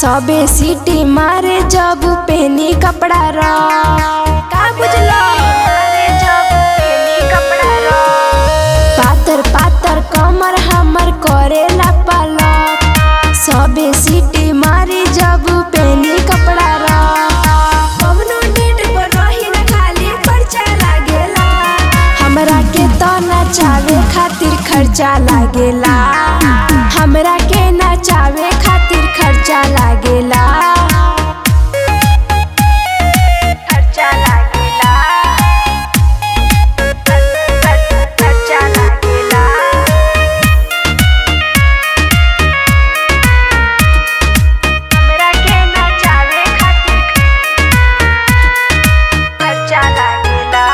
सबे सीटी मारे जब पहनी कपड़ा रा का बुझलो जब पहनी कपड़ा रा पातर पातर कमर हमर करेला पलक सबे सीटी मारी जब पहनी कपड़ा रा कवनो नेट पर रही न खाली खर्चा लागेला हमरा के तो नचावे खातिर खर्चा लागेला हमरा के नचावे खातिर खर्चा लागेला खर्चा लागेला खर्चा लागेला हमरा के नचावे खातिर खर्चा लागेला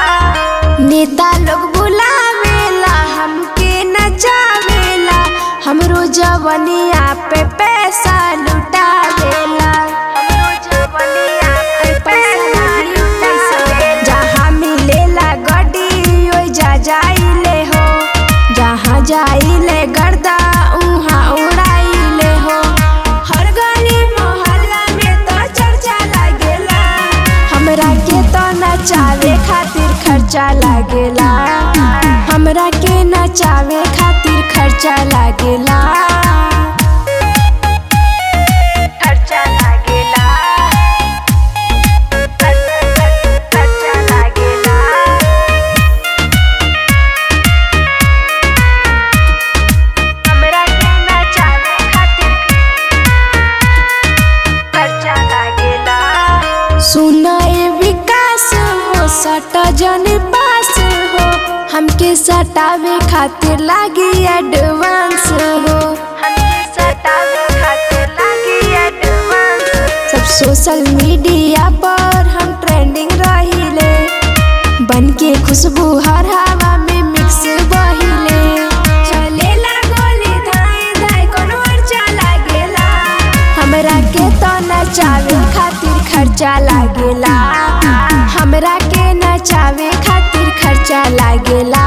नेता लोग बुलावेला हमके नचावेला हमरो जवनिया पे पैसा लुटावेला हमरो जवनिया पे पैसा लुटावेला जहाँ मिलेला गड्डी ओइ जा जाइले हो जहाँ जाइले गर्दा उहाँ उड़ाइले हो हर गली मोहल्ला में तो चर्चा लागेला हमरा के तो नचावे खातिर खर्चा लागेला हमरा के नचावे खातिर खर्चा लागेला खर्चा लागेला खर्चा लागेला हमरा के नचावे खातिर खर्चा लागेला सुना ए विकास हो सट जन पास हो हमके सटावे खातिर लागी एडवांस हो हमके सटावे खातिर लागी एडवांस सब सोशल मीडिया पर हम ट्रेंडिंग रहिले बनके खुशबू हर हवा में मिक्स बहिले चलेला गोली धाई धाई कोनो खर्चा लागेला हमरा के तो नचावे खातिर खर्चा लागेला हमरा के नचावे खातिर खर्चा लागेला।